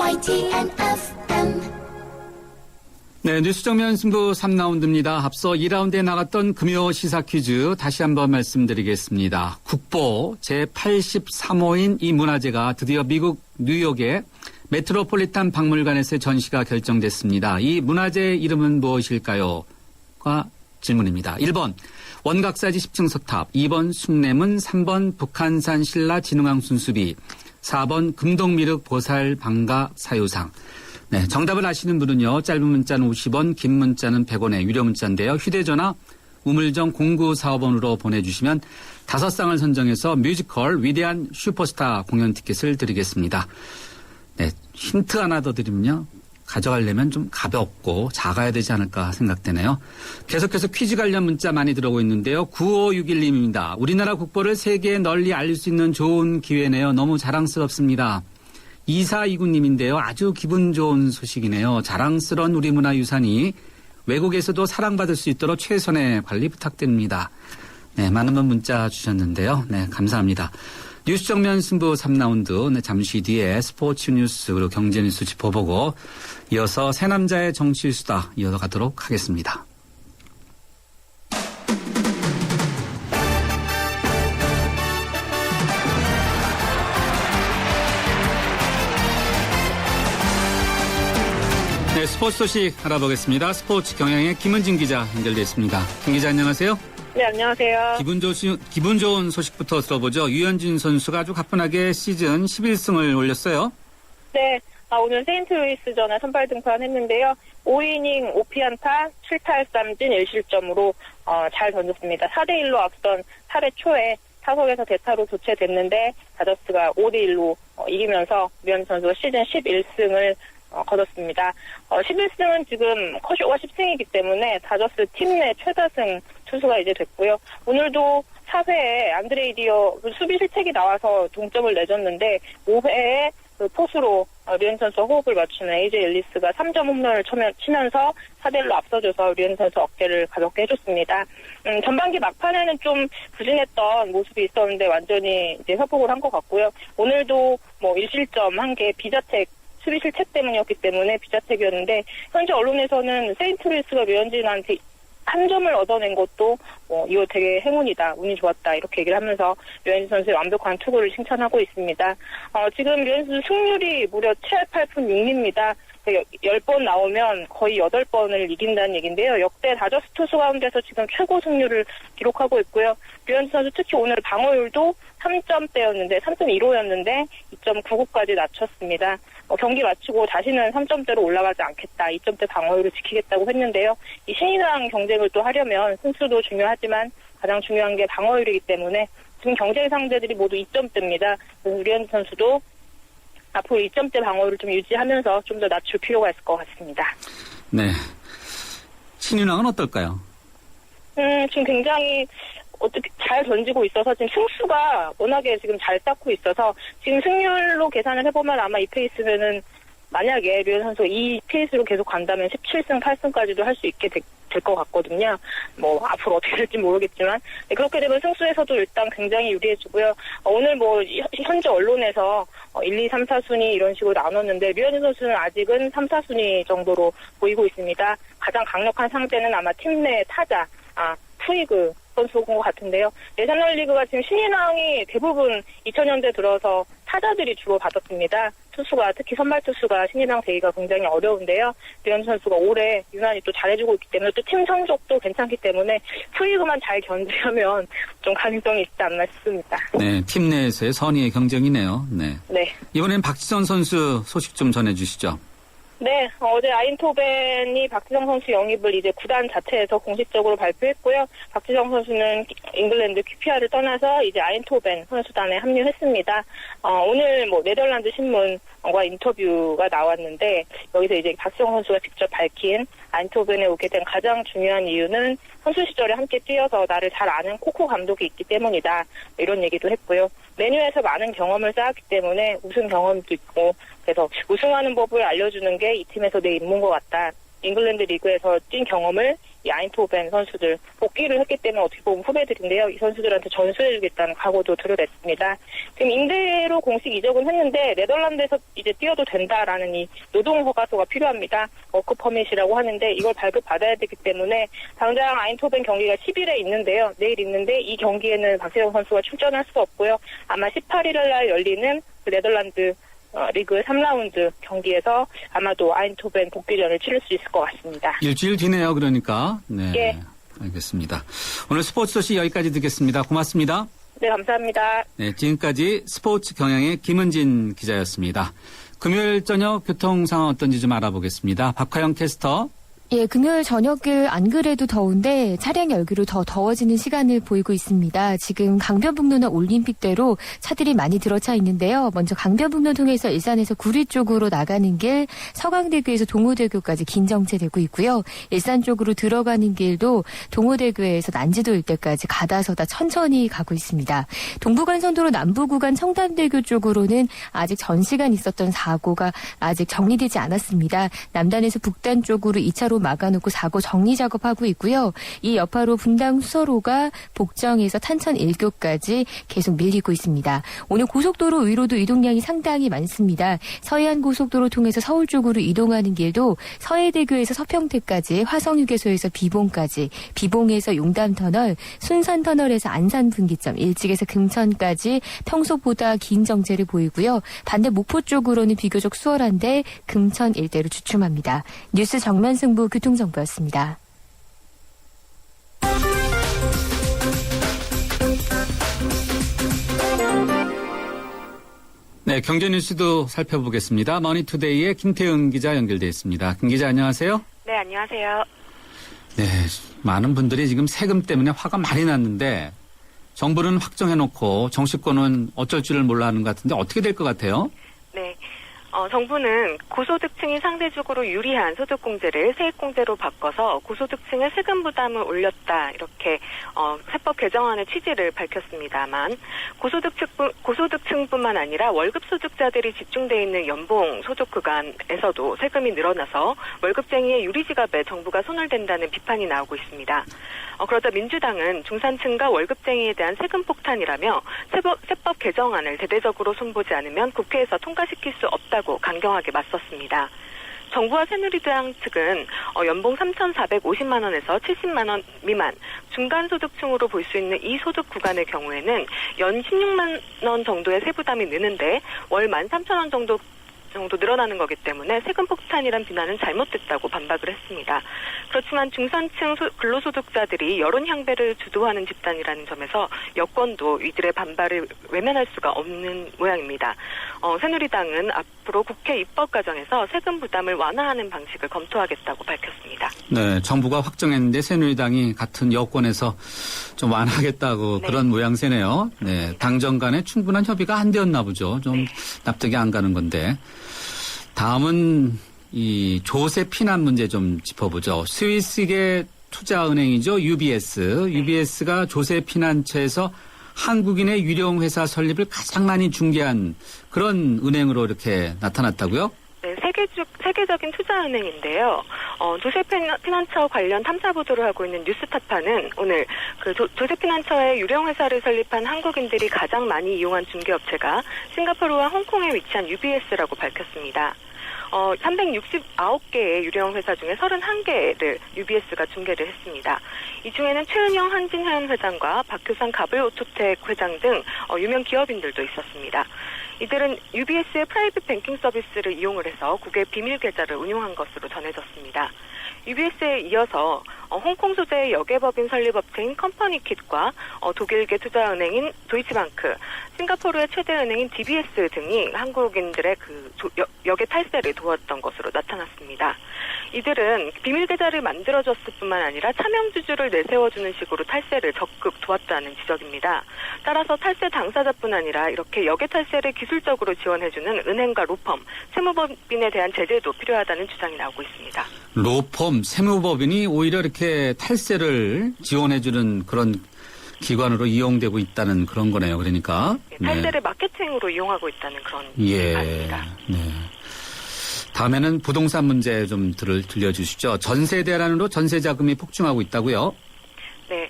YTN FM. 네, 뉴스 정면 승부 3라운드입니다. 앞서 2라운드에 나갔던 금요 시사 퀴즈 다시 한번 말씀드리겠습니다. 국보 제83호인 이 문화재가 드디어 미국 뉴욕의 메트로폴리탄 박물관에서의 전시가 결정됐습니다. 이 문화재의 이름은 무엇일까요? 가 질문입니다. 1번 원각사지 10층 석탑, 2번 숭례문, 3번 북한산 신라 진흥왕 순수비, 4번 금동미륵 보살 방가 사유상. 네, 정답을 아시는 분은요. 짧은 문자는 50원, 긴 문자는 100원의 유료 문자인데요. 휴대전화 우물정 0945번으로 보내주시면 5쌍을 선정해서 뮤지컬 위대한 슈퍼스타 공연 티켓을 드리겠습니다. 네, 힌트 하나 더 드리면요. 가져가려면 좀 가볍고 작아야 되지 않을까 생각되네요. 계속해서 퀴즈 관련 문자 많이 들어오고 있는데요. 9561님입니다. 우리나라 국보를 세계에 널리 알릴 수 있는 좋은 기회네요. 너무 자랑스럽습니다. 2429님인데요. 아주 기분 좋은 소식이네요. 자랑스러운 우리 문화유산이 외국에서도 사랑받을 수 있도록 최선의 관리 부탁드립니다. 네, 많은 분 문자 주셨는데요. 네, 감사합니다. 뉴스 정면 승부 3라운드, 네, 잠시 뒤에 스포츠 뉴스 그리고 경제 뉴스 짚어보고 이어서 새 남자의 정치 수다 이어가도록 하겠습니다. 네, 스포츠 소식 알아보겠습니다. 스포츠 경향의 김은진 기자 연결되어 있습니다. 김 기자 안녕하세요. 네, 안녕하세요. 기분 좋은 소식부터 들어보죠. 유현진 선수가 아주 가뿐하게 시즌 11승을 올렸어요. 네, 오늘 세인트루이스전에 선발 등판했는데요. 5이닝 5피안타 7탈삼진 1실점으로 잘 던졌습니다. 4대1로 앞선 8회 초에 타석에서 대타로 교체됐는데 다저스가 5대1로 이기면서 유현진 선수가 시즌 11승을 거뒀습니다. 11승은 지금 커쇼가 10승이기 때문에 다저스 팀 내 최다승 투수가 이제 됐고요. 오늘도 4회에 안드레이 디어 수비 실책이 나와서 동점을 내줬는데 5회에 포수로 류현진 선수와 호흡을 맞추는 AJ 엘리스가 3점 홈런을 치면서 4대1로 앞서줘서 류현진 선수 어깨를 가볍게 해줬습니다. 전반기 막판에는 좀 부진했던 모습이 있었는데 완전히 이제 회복을 한 것 같고요. 오늘도 1실점 1개 비자택 수비 실책 때문이었기 때문에 비자택이었는데 현재 언론에서는 세인트루이스가 류현진한테 한 점을 얻어낸 것도 이거 되게 행운이다, 운이 좋았다 이렇게 얘기를 하면서 류현진 선수의 완벽한 투구를 칭찬하고 있습니다. 지금 류현진 선수 승률이 무려 7, 8푼 6리입니다. 10번 나오면 거의 8번을 이긴다는 얘기인데요. 역대 다저스 투수 가운데서 지금 최고 승률을 기록하고 있고요. 류현진 선수 특히 오늘 방어율도 3점대였는데 3.15였는데 2.99까지 낮췄습니다. 경기 마치고 다시는 3점대로 올라가지 않겠다. 2점대 방어율을 지키겠다고 했는데요. 이 신인왕 경쟁을 또 하려면 승수도 중요하지만 가장 중요한 게 방어율이기 때문에 지금 경쟁 상대들이 모두 2점대입니다. 그래서 류현진 선수도 앞으로 2점대 방어율을 좀 유지하면서 좀 더 낮출 필요가 있을 것 같습니다. 네. 신인왕은 어떨까요? 지금 굉장히 어떻게 잘 던지고 있어서 지금 승수가 워낙에 지금 잘 쌓고 있어서 지금 승률로 계산을 해보면 아마 이 페이스면은 만약에 류현진 선수가 이 페이스로 계속 간다면 17승, 8승까지도 할 수 있게 될 것 같거든요. 앞으로 어떻게 될지 모르겠지만 네, 그렇게 되면 승수에서도 일단 굉장히 유리해지고요. 오늘 현재 언론에서 1, 2, 3, 4순위 이런 식으로 나눴는데 류현진 선수는 아직은 3, 4순위 정도로 보이고 있습니다. 가장 강력한 상대는 아마 팀 내 타자, 푸이그 선수인 것 같은데요. 내셔널리그가 지금 신인왕이 대부분 2000년대 들어서 타자들이 주로 받았습니다. 투수가 특히 선발 투수가 신인왕 되기가 굉장히 어려운데요. 류현진 선수가 올해 유난히 또 잘해주고 있기 때문에 또 팀 성적도 괜찮기 때문에 푸이그만 잘 견디려면 좀 가능성이 있지 않나 싶습니다. 네, 팀 내에서의 선의의 경쟁이네요. 네. 네. 이번엔 박지성 선수 소식 좀 전해주시죠. 네, 어제 아인토벤이 박지성 선수 영입을 이제 구단 자체에서 공식적으로 발표했고요. 박지성 선수는 잉글랜드 QPR을 떠나서 이제 아인토벤 선수단에 합류했습니다. 오늘 네덜란드 신문과 인터뷰가 나왔는데 여기서 이제 박지성 선수가 직접 밝힌 아인토벤에 오게 된 가장 중요한 이유는 선수 시절에 함께 뛰어서 나를 잘 아는 코코 감독이 있기 때문이다. 이런 얘기도 했고요. 메뉴에서 많은 경험을 쌓았기 때문에 우승 경험도 있고 그래서 우승하는 법을 알려주는 게 이 팀에서 내 임무인 것 같다. 잉글랜드 리그에서 뛴 경험을 이 아인토벤 선수들 복귀를 했기 때문에 어떻게 보면 후배들인데요. 이 선수들한테 전수해주겠다는 각오도 드러냈습니다. 지금 임대로 공식 이적은 했는데 네덜란드에서 이제 뛰어도 된다라는 이 노동 허가서가 필요합니다. 워크 퍼밋이라고 하는데 이걸 발급받아야 되기 때문에 당장 아인토벤 경기가 10일에 있는데요. 내일 있는데 이 경기에는 박세영 선수가 출전할 수 없고요. 아마 18일 날 열리는 그 네덜란드 리그 3라운드 경기에서 아마도 아인토벤 복귀전을 치를 수 있을 것 같습니다. 일주일 뒤네요, 그러니까. 네. 예. 알겠습니다. 오늘 스포츠 소식 여기까지 듣겠습니다. 고맙습니다. 네, 감사합니다. 네, 지금까지 스포츠 경향의 김은진 기자였습니다. 금요일 저녁 교통 상황 어떤지 좀 알아보겠습니다. 박화영 캐스터. 예, 금요일 저녁을 안 그래도 더운데 차량 열기로 더 더워지는 시간을 보이고 있습니다. 지금 강변북로나 올림픽대로 차들이 많이 들어차 있는데요. 먼저 강변북로 통해서 일산에서 구리 쪽으로 나가는 길, 서강대교에서 동호대교까지 긴 정체되고 있고요. 일산 쪽으로 들어가는 길도 동호대교에서 난지도 일대까지 가다서다 천천히 가고 있습니다. 동부간선도로 남부구간 청담대교 쪽으로는 아직 전시간 있었던 사고가 아직 정리되지 않았습니다. 남단에서 북단 쪽으로 2차로 막아놓고 사고 정리 작업하고 있고요. 이 여파로 분당 수서로가 복정에서 탄천 1교까지 계속 밀리고 있습니다. 오늘 고속도로 위로도 이동량이 상당히 많습니다. 서해안 고속도로 통해서 서울 쪽으로 이동하는 길도 서해대교에서 서평택까지, 화성휴게소에서 비봉까지, 비봉에서 용담터널, 순산터널에서 안산분기점, 일찍에서 금천까지 평소보다 긴 정체를 보이고요. 반대 목포 쪽으로는 비교적 수월한데 금천 일대로 주춤합니다. 뉴스 정면 승부 교통정보였습니다. 네, 경제 뉴스도 살펴보겠습니다. 머니투데이의 김태은 기자 연결돼 있습니다. 김 기자 안녕하세요. 네, 안녕하세요. 네, 많은 분들이 지금 세금 때문에 화가 많이 났는데 정부는 확정해놓고 정치권은 어쩔 줄을 몰라 하는 것 같은데 어떻게 될 것 같아요? 네. 정부는 고소득층이 상대적으로 유리한 소득공제를 세액공제로 바꿔서 고소득층의 세금 부담을 올렸다. 이렇게 세법 개정안의 취지를 밝혔습니다만 고소득층뿐만 아니라 월급소득자들이 집중돼 있는 연봉 소득 구간에서도 세금이 늘어나서 월급쟁이의 유리지갑에 정부가 손을 댄다는 비판이 나오고 있습니다. 그러자 민주당은 중산층과 월급쟁이에 대한 세금 폭탄이라며 세법 개정안을 대대적으로 손보지 않으면 국회에서 통과시킬 수 없다고 강경하게 맞섰습니다. 정부와 새누리당 측은 연봉 3,450만 원에서 70만 원 미만 중간소득층으로 볼 수 있는 이 소득 구간의 경우에는 연 16만 원 정도의 세부담이 느는데 월 13,000원 정도 늘어나는 거기 때문에 세금 폭탄이란 비난은 잘못됐다고 반박을 했습니다. 그렇지만 중산층 근로소득자들이 여론 향배를 주도하는 집단이라는 점에서 여권도 이들의 반발을 외면할 수가 없는 모양입니다. 새누리당은 앞으로 국회 입법 과정에서 세금 부담을 완화하는 방식을 검토하겠다고 밝혔습니다. 네, 정부가 확정했는데 새누리당이 같은 여권에서 좀 완화하겠다고 네. 그런 모양새네요. 네, 당정 간에 충분한 협의가 안 되었나 보죠. 좀 네. 납득이 안 가는 건데. 다음은 이 조세 피난 문제 좀 짚어보죠. 스위스계 투자은행이죠. UBS. UBS가 조세 피난처에서 한국인의 유령 회사 설립을 가장 많이 중개한 그런 은행으로 이렇게 나타났다고요? 네, 세계적인 투자은행인데요. 조세 피난처 관련 탐사 보도를 하고 있는 뉴스타파는 오늘 그 조세 피난처의 유령 회사를 설립한 한국인들이 가장 많이 이용한 중개업체가 싱가포르와 홍콩에 위치한 UBS라고 밝혔습니다. 369개의 유령 회사 중에 31개를 UBS가 중개를 했습니다. 이 중에는 최은영 한진해운 회장과 박효상 가블오토텍 회장 등 유명 기업인들도 있었습니다. 이들은 UBS의 프라이빗 뱅킹 서비스를 이용을 해서 국외 비밀 계좌를 운용한 것으로 전해졌습니다. UBS에 이어서 홍콩 소재의 여계법인 설립업체인 컴퍼니킷과 독일계 투자은행인 도이치방크, 싱가포르의 최대 은행인 DBS 등이 한국인들의 여계 탈세를 도왔던 것으로 나타났습니다. 이들은 비밀 계좌를 만들어줬을 뿐만 아니라 차명주주를 내세워주는 식으로 탈세를 적극 도왔다는 지적입니다. 따라서 탈세 당사자뿐 아니라 이렇게 여계 탈세를 기술적으로 지원해주는 은행과 로펌, 세무법인에 대한 제재도 필요하다는 주장이 나오고 있습니다. 로펌, 세무법인이 오히려 이렇게 탈세를 지원해주는 그런 기관으로 이용되고 있다는 그런 거네요. 그러니까. 탈세를 마케팅으로 이용하고 있다는 그런 예. 말입니다. 네. 다음에는 부동산 문제 좀 들려주시죠. 전세 대란으로 전세 자금이 폭증하고 있다고요? 네.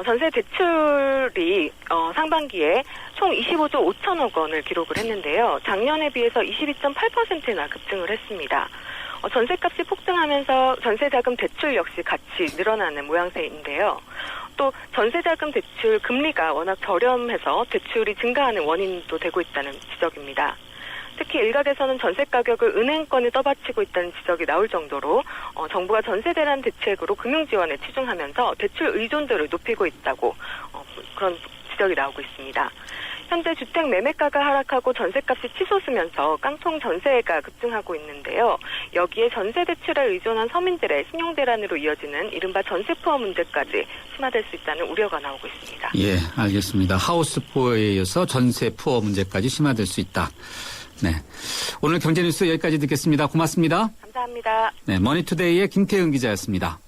전세 대출이 상반기에 총 25조 5천억 원을 기록을 했는데요. 작년에 비해서 22.8%나 급증을 했습니다. 전세값이 폭등하면서 전세자금 대출 역시 같이 늘어나는 모양새인데요. 또 전세자금 대출 금리가 워낙 저렴해서 대출이 증가하는 원인도 되고 있다는 지적입니다. 특히 일각에서는 전세 가격을 은행권에 떠받치고 있다는 지적이 나올 정도로 정부가 전세 대란 대책으로 금융 지원에 치중하면서 대출 의존도를 높이고 있다고 그런 지적이 나오고 있습니다. 현재 주택 매매가가 하락하고 전세값이 치솟으면서 깡통 전세가 급증하고 있는데요. 여기에 전세 대출에 의존한 서민들의 신용 대란으로 이어지는 이른바 전세 포화 문제까지 심화될 수 있다는 우려가 나오고 있습니다. 예, 알겠습니다. 하우스 포어에 이어서 전세 포어 문제까지 심화될 수 있다. 네, 오늘 경제뉴스 여기까지 듣겠습니다. 고맙습니다. 감사합니다. 네, 머니투데이의 김태은 기자였습니다.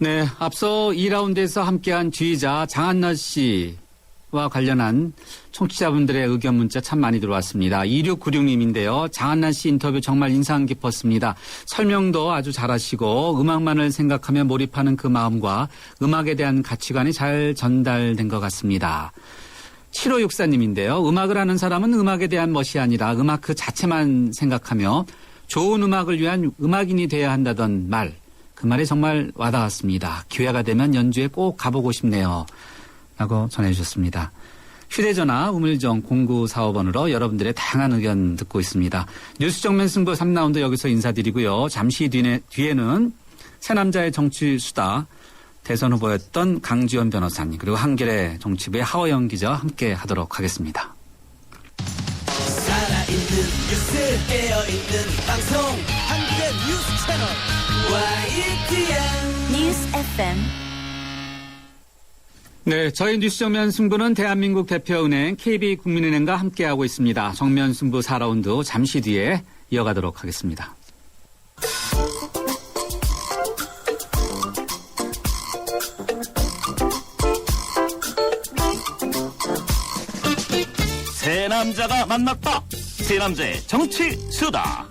네, 앞서 2라운드에서 함께한 지휘자 장한나 씨와 관련한 청취자분들의 의견 문자 참 많이 들어왔습니다. 2696님인데요. 장한나 씨 인터뷰 정말 인상 깊었습니다. 설명도 아주 잘하시고 음악만을 생각하며 몰입하는 그 마음과 음악에 대한 가치관이 잘 전달된 것 같습니다. 7564님인데요. 음악을 하는 사람은 음악에 대한 멋이 아니라 음악 그 자체만 생각하며 좋은 음악을 위한 음악인이 돼야 한다던 말. 그 말이 정말 와닿았습니다. 기회가 되면 연주에 꼭 가보고 싶네요. 라고 전해주셨습니다. 휴대전화 우물정 0945번으로 여러분들의 다양한 의견 듣고 있습니다. 뉴스 정면 승부 3라운드 여기서 인사드리고요. 잠시 뒤에는 새남자의 정치 수다 대선 후보였던 강지원 변호사님 그리고 한겨레 정치부의 하호영 기자와 함께 하도록 하겠습니다. 살아있는 뉴스 깨어있는 방송 한겨레 뉴스 채널 YTN News FM. 네, 저희 뉴스 정면 승부는 대한민국 대표은행 KB국민은행과 함께하고 있습니다. 정면 승부 4라운드 잠시 뒤에 이어가도록 하겠습니다. 세 남자가 만났다. 세 남자의 정치 수다.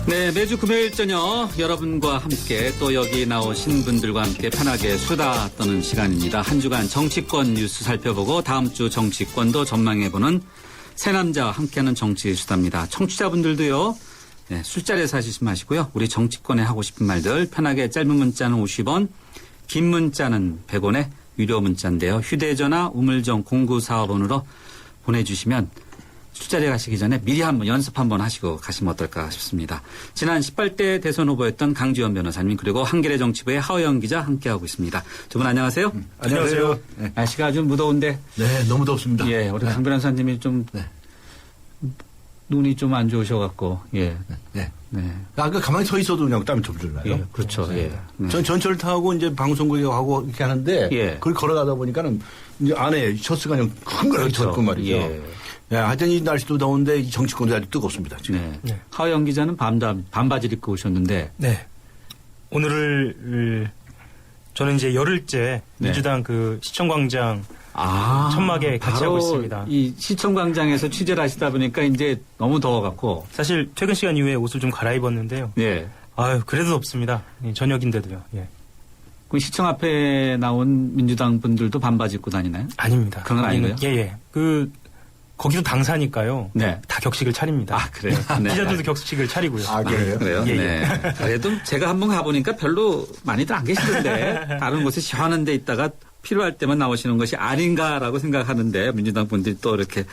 네, 매주 금요일 저녁 여러분과 함께 또 여기 나오신 분들과 함께 편하게 수다 떠는 시간입니다. 한 주간 정치권 뉴스 살펴보고 다음 주 정치권도 전망해보는 세 남자와 함께하는 정치 수다입니다. 청취자분들도요. 네, 술자리에서 하시지 마시고요. 우리 정치권에 하고 싶은 말들 편하게 짧은 문자는 50원, 긴 문자는 100원에 유료 문자인데요. 휴대전화 우물정 0945번으로 보내주시면 술자리에 가시기 전에 미리 한번 연습 한번 하시고 가시면 어떨까 싶습니다. 지난 18대 대선 후보였던 강지원 변호사님 그리고 한겨레 정치부의 하호영 기자 함께하고 있습니다. 두 분 안녕하세요. 안녕하세요. 네. 날씨가 아주 무더운데. 네, 너무 덥습니다. 예, 우리 강 변호사님이 좀 눈이 좀 안 좋으셔갖고 예. 네. 네. 아까 가만히 서 있어도 그냥 땀이 졸졸 나요. 예, 그렇죠. 예. 네. 전 전철 타고 이제 방송국에 가고 이렇게 하는데 예. 그걸 걸어가다 보니까는 이제 안에 셔츠가 그냥 흥건하게 그렇죠. 젖고 말이죠. 예. 예, 하여튼 이 날씨도 더운데 이 정치권도 아주 뜨겁습니다. 지금. 네. 하호영 기자는 반바지를 입고 오셨는데. 네. 오늘을 저는 이제 열흘째 네. 민주당 그 시청광장 천막에 같이 바로 하고 있습니다. 이 시청광장에서 취재를 하시다 보니까 이제 너무 더워갖고. 사실 퇴근 시간 이후에 옷을 좀 갈아입었는데요. 예. 아유 그래도 덥습니다. 저녁인데도요. 예. 그 시청 앞에 나온 민주당 분들도 반바지 입고 다니나요? 아닙니다. 그런 건 아니고요? 예. 거기도 당사니까요. 네. 다 격식을 차립니다. 아, 그래요? 네. 기자들도 격식을 차리고요. 아, 그래요? 그래요? 예, 네. 그래도 제가 한번 가보니까 별로 많이들 안 계시던데 다른 곳에 시원한 데 있다가 필요할 때만 나오시는 것이 아닌가라고 생각하는데 민주당 분들이 또 이렇게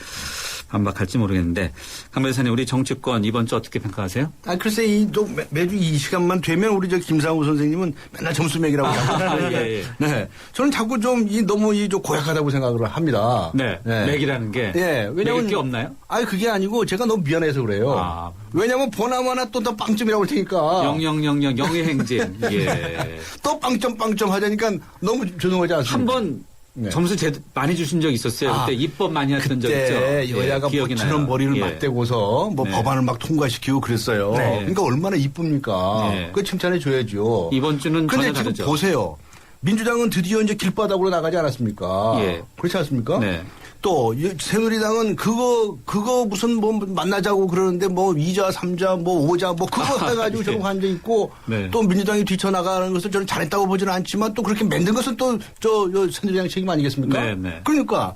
반박할지 모르겠는데 강 변호사님 우리 정치권 이번 주 어떻게 평가하세요? 아, 글쎄, 매주 이 시간만 되면 우리 김상우 선생님은 맨날 점수 매기라고 하고. 예. 네. 저는 자꾸 좀 너무 좀 고약하다고 생각을 합니다. 네. 맥이라는 게. 예. 맥일 게 없나요? 아니, 그게 아니고 제가 너무 미안해서 그래요. 아. 왜냐면 보나마나 또 빵점이라고 할 테니까. 0000 영의 행진. 예. 또 빵점 하자니까 너무 죄송하지 않습니까? 한번 네. 점수 많이 주신 적 있었어요. 그때 입법 많이 했던 적 있죠. 그때 여야가 기억이 모처럼 나요. 머리를 예. 맞대고서 네. 법안을 막 통과시키고 그랬어요. 네. 그러니까 얼마나 이쁩니까? 네. 그거 칭찬해 줘야죠. 이번 주는 근데 전혀 지금 다르죠. 보세요. 민주당은 드디어 이제 길바닥으로 나가지 않았습니까? 예. 그렇지 않습니까? 네. 또 새누리당은 그거 무슨 뭐 만나자고 그러는데 뭐 2자, 3자, 뭐 5자 뭐 그거 해가지고 저런 관계 있고 네. 또 민주당이 뒤쳐나가는 것을 저는 잘했다고 보지는 않지만 또 그렇게 만든 것은 또 저 새누리당 책임 아니겠습니까? 네, 네. 그러니까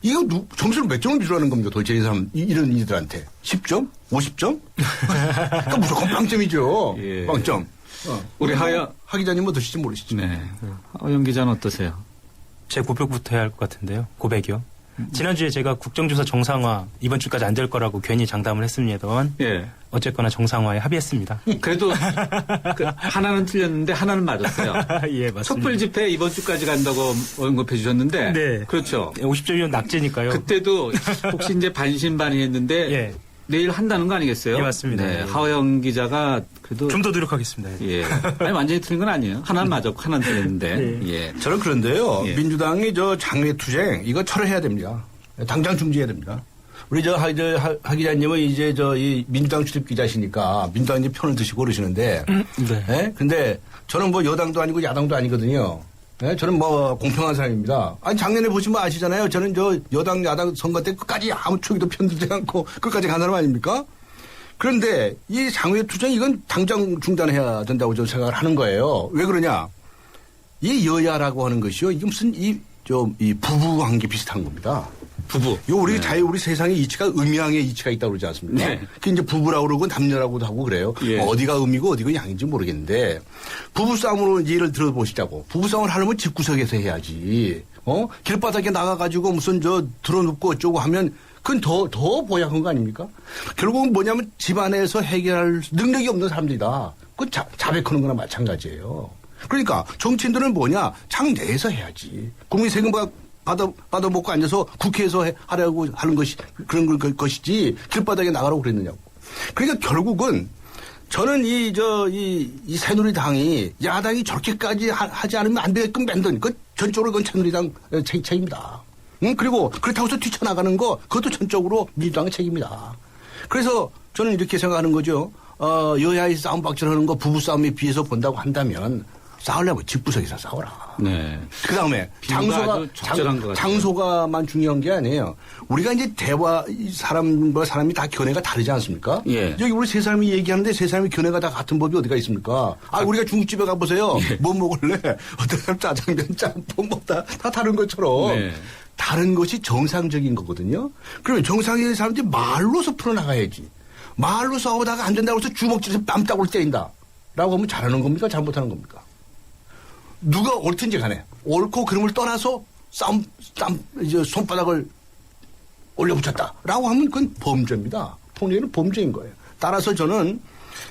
이거 점수를 몇 점을 주라는 겁니까? 도대체 이 사람 이런 이들한테 10점, 50점? 그러니까 무조건 빵점이죠. 예. 빵점. 우리 하야 하 기자님 뭐 드실지 모르시죠. 네. 하영 기자는 어떠세요? 제 고백부터 해야 할 것 같은데요. 고백이요. 지난주에 제가 국정조사 정상화 이번 주까지 안 될 거라고 괜히 장담을 했습니다만 예. 어쨌거나 정상화에 합의했습니다. 그래도 하나는 틀렸는데 하나는 맞았어요. 예, 맞습니다. 촛불 집회 이번 주까지 간다고 언급해 주셨는데. 네. 그렇죠. 50점이면 낙제니까요. 그때도 혹시 이제 반신반의했는데 예. 내일 한다는 거 아니겠어요? 예, 맞습니다. 네. 예. 하영 기자가 그래도 좀 더 노력하겠습니다. 예. 아니 완전히 틀린 건 아니에요. 하나는 맞았고 하나는 틀렸는데. 예. 저는 그런데요. 예. 민주당이 저 장외투쟁 이거 철회해야 됩니다. 당장 중지해야 됩니다. 우리 하 기자님은 이제 이 민주당 출입 기자시니까 민주당 이제 편을 드시고 그러시는데. 네. 예? 근데 저는 뭐 여당도 아니고 야당도 아니거든요. 예? 저는 뭐 공평한 사람입니다. 아니 작년에 보시면 아시잖아요. 저는 저 여당 야당 선거 때 끝까지 아무 쪽에도 편들지 않고 끝까지 간 사람 아닙니까? 그런데 이 장외투쟁 이건 당장 중단해야 된다고 저는 생각을 하는 거예요. 왜 그러냐? 이 여야라고 하는 것이요. 이게 무슨 이 부부 관계 비슷한 겁니다. 부부. 우리 우리 세상의 이치가 음양의 이치가 있다고 그러지 않습니까? 네. 그 이제 부부라고 그러고 남녀라고도 하고 그래요. 예. 어디가 음이고 어디가 양인지 모르겠는데 부부싸움으로 예를 들어보시자고. 부부싸움을 하려면 집구석에서 해야지. 길바닥에 나가가지고 무슨 들어눕고 어쩌고 하면 그건 더 보약한 거 아닙니까? 결국은 뭐냐면 집안에서 해결할 능력이 없는 사람들이다. 그 자백하는 거나 마찬가지예요. 그러니까 정치인들은 뭐냐? 장 내에서 해야지. 국민 세금 받아 먹고 앉아서 국회에서 하려고 하는 것이 그런 것이지 길바닥에 나가라고 그랬느냐고. 그러니까 결국은 저는 이 새누리당이 야당이 저렇게까지 하지 않으면 안 되게끔 만든 그 전적으로 그건 새누리당 책임이다. 그리고 그렇다고 해서 뛰쳐나가는 거 그것도 전적으로 민주당의 책임이다. 그래서 저는 이렇게 생각하는 거죠. 여야의 싸움 박질하는 거 부부싸움에 비해서 본다고 한다면 싸우려면 집구석에서 싸워라. 네. 그 다음에 장소가만 중요한 게 아니에요. 우리가 이제 대화 사람과 사람이 다 견해가 다르지 않습니까? 예. 여기 우리 세 사람이 얘기하는데 세 사람이 견해가 다 같은 법이 어디가 있습니까? 우리가 중국집에 가보세요. 예. 뭐 먹을래? 어떤 사람 짜장면, 짬뽕 뭐 다 다른 것처럼. 네. 다른 것이 정상적인 거거든요. 그러면 정상적인 사람들이 말로서 풀어나가야지. 말로 싸우다가 안 된다고 해서 주먹질에서 뺨따구를 때린다. 라고 하면 잘하는 겁니까? 잘못하는 겁니까? 누가 옳든지 간에 옳고 그름을 떠나서 이제 손바닥을 올려붙였다라고 하면 그건 범죄입니다. 폭력은 범죄인 거예요. 따라서 저는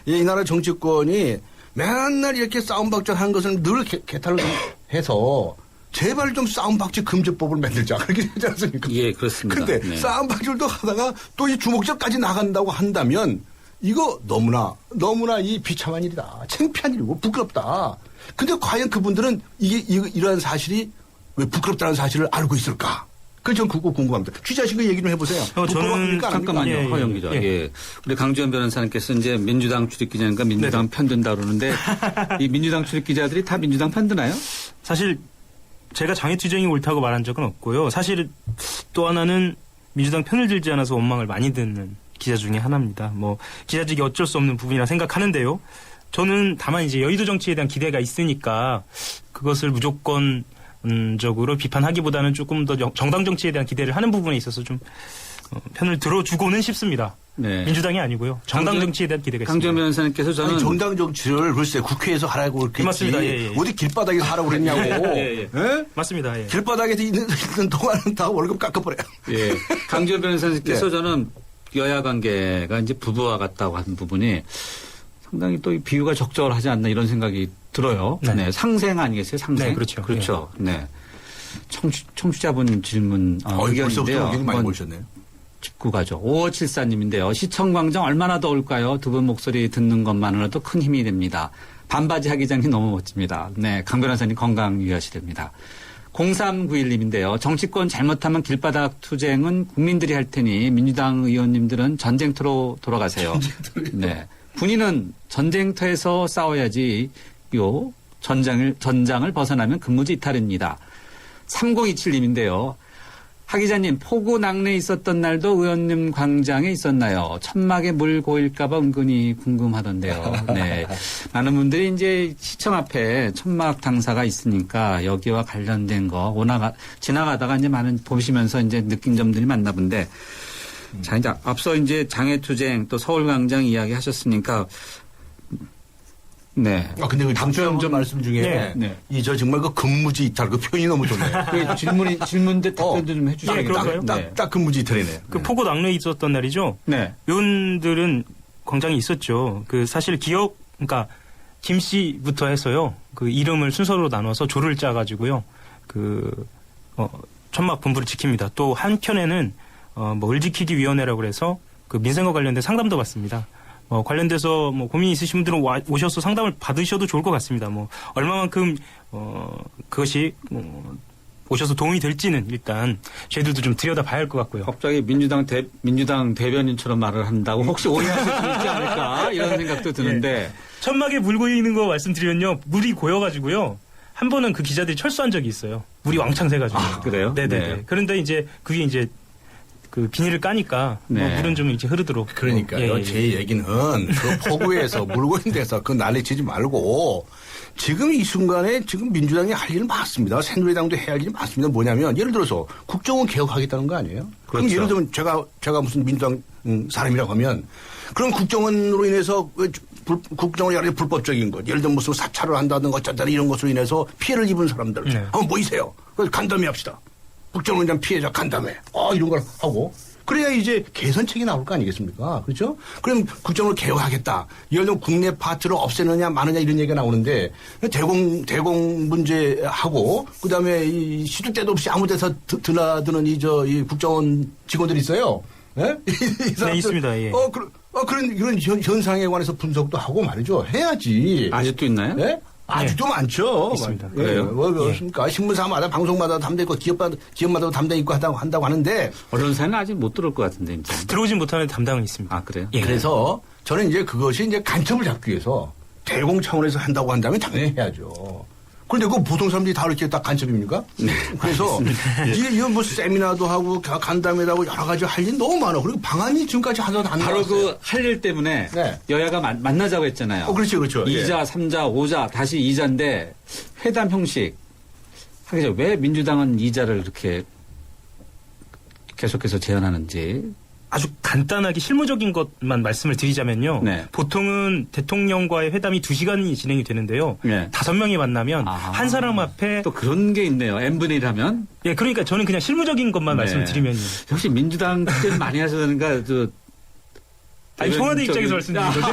이 나라 정치권이 맨날 이렇게 싸움박질하는 것을 늘 개탄을 해서 제발 좀 싸움박질 금지법을 만들자. 그렇게 되지 않습니까? 예, 그렇습니다. 그런데 네. 싸움박질도 하다가 또 이 주먹질까지 나간다고 한다면 이거 너무나 이 비참한 일이다. 창피한 일이고 부끄럽다. 근데 과연 그분들은 이러한 사실이 왜 부끄럽다는 사실을 알고 있을까? 그래서 저는 그거 궁금합니다. 취재하신 거 얘기 좀 해보세요. 저는 잠깐만요. 예, 허영 기자. 예. 예. 우리 강주현 변호사님께서 이제 민주당 출입 기자니까 민주당 편든다 그러는데 이 민주당 출입 기자들이 다 민주당 편드나요? 사실 제가 장외투쟁이 옳다고 말한 적은 없고요. 사실 또 하나는 민주당 편을 들지 않아서 원망을 많이 듣는 기자 중에 하나입니다. 뭐 기자직이 어쩔 수 없는 부분이라 생각하는데요. 저는 다만 이제 여의도 정치에 대한 기대가 있으니까 그것을 무조건 적으로 비판하기보다는 조금 더 정당 정치에 대한 기대를 하는 부분에 있어서 좀 편을 들어주고는 싶습니다. 네. 민주당이 아니고요. 정당 정치에 대한 기대가 있습니다. 강주현 변호사님께서 저는 아니, 정당 정치를 글쎄 국회에서 하라고 그랬지. 맞습니다. 예. 어디 길바닥에서 하라고 그랬냐고. 예. 예? 맞습니다. 예. 길바닥에서 있는 동안은 다 월급 깎아버려요. 예. 강주현 변호사님께서 예. 저는 여야 관계가 이제 부부와 같다고 한 부분이 상당히 또 이 비유가 적절하지 않나 이런 생각이 들어요. 네. 네. 상생 아니겠어요? 상생. 네, 그렇죠. 그렇죠. 네. 청취자분 질문 벌써부터 의견인데요. 의견이 많이 모셨네요. 짚고 가죠. 5574님인데요. 시청광장 얼마나 더울까요? 두 분 목소리 듣는 것만으로도 큰 힘이 됩니다. 반바지 하기장이 너무 멋집니다. 네, 강 변호사님 건강 유의하시됩니다. 0391님인데요. 정치권 잘못하면 길바닥 투쟁은 국민들이 할 테니 민주당 의원님들은 전쟁터로 돌아가세요. 네. 군인은 전쟁터에서 싸워야지요. 전장을 벗어나면 근무지 이탈입니다. 3027님인데요. 하 기자님, 폭우 낙뢰 있었던 날도 의원님 광장에 있었나요? 천막에 물 고일까봐 은근히 궁금하던데요. 네. 많은 분들이 이제 시청 앞에 천막 당사가 있으니까 여기와 관련된 거 지나가다가 이제 많은 보시면서 이제 느낀 점들이 많나 본데. 자, 이제 앞서 이제 장애투쟁 또 서울광장 이야기 하셨으니까 네. 근데 그 당초에 좀 말씀 중에 이 저 정말 그 근무지 이탈 그 표현이 너무 좋네요. 그 질문인데 답변도 좀 해주세요. 그럴까요? 딱 근무지 이탈이네요. 그 폭우 낙뢰 있었던 날이죠. 네. 의원들은 광장에 있었죠. 그 사실 그러니까 김 씨부터 해서요. 그 이름을 순서로 나눠서 조를 짜가지고요. 천막 본부를 지킵니다. 또 한켠에는 을지키기 위원회라고 해서 그 민생과 관련된 상담도 받습니다. 관련돼서 고민이 있으신 분들은 오셔서 상담을 받으셔도 좋을 것 같습니다. 얼마만큼 그것이 오셔서 도움이 될지는 일단 저희들도 좀 들여다봐야 할 것 같고요. 갑자기 민주당 대변인처럼 말을 한다고 혹시 오해하실 수 있지 않을까 이런 생각도 드는데 천막에 물 고이는 거 말씀드리면요, 물이 고여가지고요. 한 번은 그 기자들이 철수한 적이 있어요. 물이 왕창 새가지고. 그래요? 네네. 그런데 이제 그게 이제 그 비닐을 까니까 물은 좀 이제 흐르도록. 그러니까요. 제 얘기는 그 폭우에서 물고 있는 데서 그 난리 치지 말고 지금 이 순간에 지금 민주당이 할 일은 많습니다. 새누리당도 해야 할 일이 많습니다. 뭐냐면 예를 들어서 국정원 개혁하겠다는 거 아니에요? 그렇죠. 그럼 예를 들면 제가 무슨 민주당 사람이라고 하면 그럼 국정원으로 인해서 국정원이 아니라 불법적인 것, 예를 들면 무슨 사찰을 한다든가 어쩌다 이런 것으로 인해서 피해를 입은 사람들 한번 모이세요. 그래서 간담회 합시다. 국정원에 대한 피해자 간담회. 이런 걸 하고. 그래야 이제 개선책이 나올 거 아니겠습니까? 그렇죠? 그럼 국정을 개혁하겠다. 예를 들면 국내 파트를 없애느냐 마느냐 이런 얘기가 나오는데 대공 문제하고 그다음에 이 시도 때도 없이 아무 데서 드나드는 이 국정원 직원들이 있어요. 네? 네, 있습니다. 예. 그런 현상에 관해서 분석도 하고 말이죠. 해야지. 아직도 있나요? 네? 아직도 많죠. 있습니다. 그래요? 그렇습니까? 신문사마다 방송마다 담당 있고 기업마다 담당 있고 한다고 하는데 언론사는 아직 못 들어올 것 같은데 이제. 들어오진 못하는 담당은 있습니다. 아, 그래요? 예. 그래서 저는 이제 그것이 이제 간첩을 잡기 위해서 대공 차원에서 한다고 한다면 당연히 해야죠. 그런데 그 보통 사람들이 다 이렇게 딱 간첩입니까? 네. 그래서 이건 뭐 세미나도 하고 간담회도 하고 여러 가지 할 일 너무 많아. 그리고 방안이 지금까지 하나도 안 나왔어요. 바로 그 할 일 때문에 여야가 만나자고 했잖아요. 그렇죠. 2자, 3자, 5자, 다시 2자인데 회담 형식. 하기죠. 왜 민주당은 2자를 이렇게 계속해서 제안하는지. 아주 간단하게 실무적인 것만 말씀을 드리자면요. 네. 보통은 대통령과의 회담이 2시간이 진행이 되는데요. 네. 5명이 만나면 한 사람 앞에 또 그런 게 있네요. n분의 1하면. 예, 그러니까 저는 그냥 실무적인 것만 말씀드리면요. 역시 민주당 때는 많이 하셔야 되니까 청와대 입장에서 말씀드린 거죠.